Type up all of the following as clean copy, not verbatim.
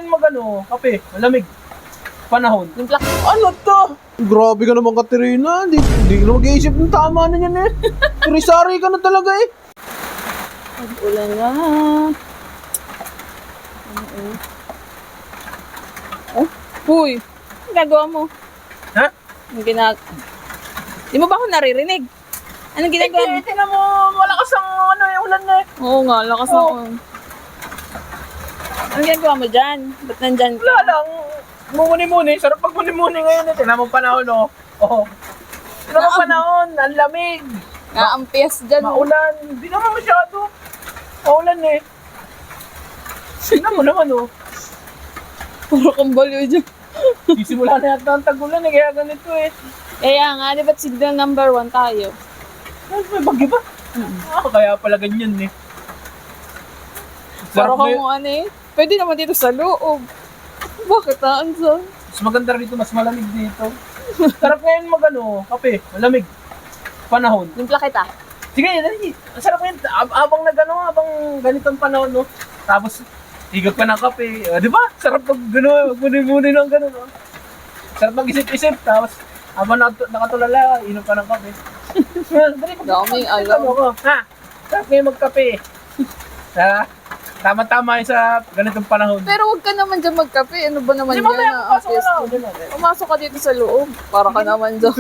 ngayon kape, malamig. Panahon. Timpla. Ano to? Grabe ka naman, Katerina. Hindi ka na mag-iisip ng tama na yan eh. Sari-sari ka na talaga eh. Pag-ulan na. Oh, huy. Ang ginagawa mo? Ha? Ang Di mo ba ako naririnig? Anong ginagawa mo? Tingnan mo, malakas ang yung ulan na eh. Oo nga, lakas ako. Anong ginagawa mo dyan? Ba't nandyan ka? Wala lang. Mumuni-muni. Sarap pag muni-muni ngayon eh. Tingnan mo panahon oh. Oo. Tingnan mo panahon. Ang lamig. Naampias dyan. Maulan. Hindi naman masyado. Maulan eh. Tingnan mo naman oh. Puro kang baliw dyan. Sisimula na yata ang tag-ulan eh. Kaya ganito eh. Kaya nga, di ba't signal number 1 tayo? Ay, may bagyo ba? Kaya pala ganyan eh. Paro Sarap ka ngayon. mo ano eh. Pwede naman dito sa loob. Bakit Anson? Mas maganda rito, mas malamig dito. Sarap ngayon kape, malamig. Panahon. Timpla kita. Sige, dali. Ang sarap ngayon, habang habang ganitong panahon, no? Tapos, higop ka ng kape. Di ba? Sarap pag muni-muni ng gano'n, no? Sarap mag-isip-isip, tapos, habang nakatulala, inom ka ng kape. Dali, Daming alam. Ha? Sarap ngayon magkape. Ha? Tama-tama yun sa ganitong panahon. Pero wag ka naman dyan magkape. Ano ba naman Di yan? mamaya, papasok ka na. Di ba? Pumasok ka dito sa loob. Para ka naman dyan.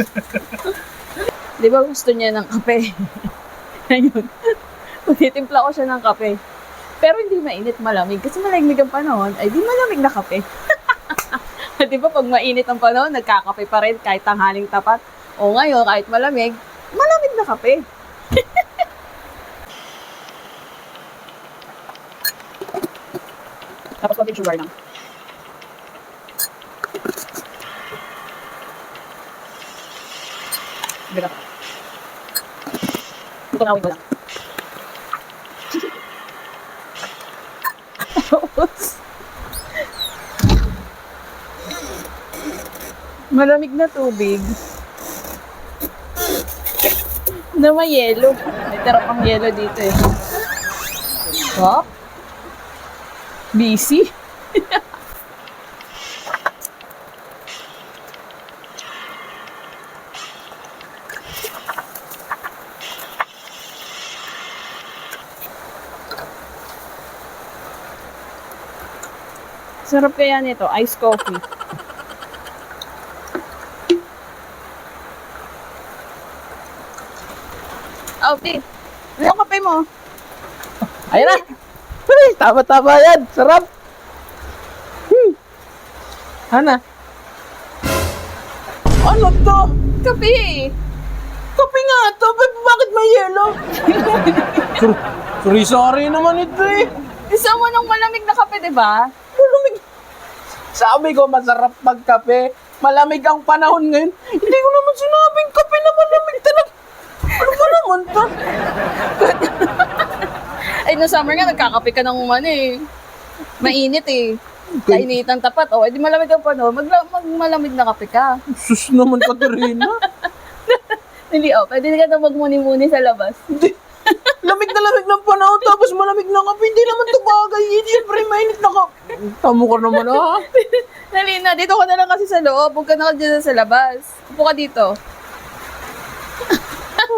Di ba gusto niya ng kape? Ayun. Titimpla ko siya ng kape. Pero hindi mainit, malamig. Kasi malamig ang panahon, ay di malamig na kape. Di ba pag mainit ang panahon, nagkakape pa rin kahit tanghaling tapat. O ngayon, kahit malamig, malamig na kape. Tapos konting sugar lang. Bigat. Tunawin ko lang. Malamig na tubig. Na may yelo. May tira pang yelo dito eh. Wow. Busy. Sarap kaya nito, iced coffee. Oh, please. Ano yung kape mo? Ayan na. Ay, tama-tama yan. Sarap. Hana. Ano to? Kape! Kape nga to. Bakit may yelo? Sorry naman ito eh. Isa mo ng malamig na kape, di ba? Malamig. Sabi ko, masarap magkape. Malamig ang panahon ngayon. Hindi ko naman sinabing kape na malamig talaga. Ano ba naman to? Ay, no summer nga, nagkakape ka ng eh. Mainit eh. Kainitan tapat. O, edi malamig ang panahon. Malamig na kape ka. Sus naman, Katerina. Hindi, pwede ka na magmuni-muni sa labas. Hindi. Lamig na lamig ng panahon tapos malamig na kape. Hindi naman to bagay. Siyempre, mainit na kape. Tamo ka naman ah. Dali na, dito ka na lang kasi sa loob. Huwag ka na dyan sa labas. Upo ka dito.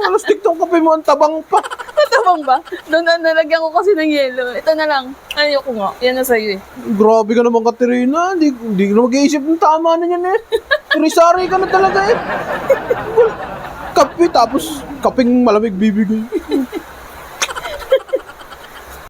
Alas tong kape mo, ang tabang pa. Matabang ba? Doon na nalagyan ko kasi ng yelo. Ito na lang. Ayoko nga. Yan na sa'yo eh. Grabe ka naman, Katerina. Hindi ka na mag-iisip ng tama na yan eh. Sari-sari ka na talaga eh. Kape tapos kapeng malamig bibigay.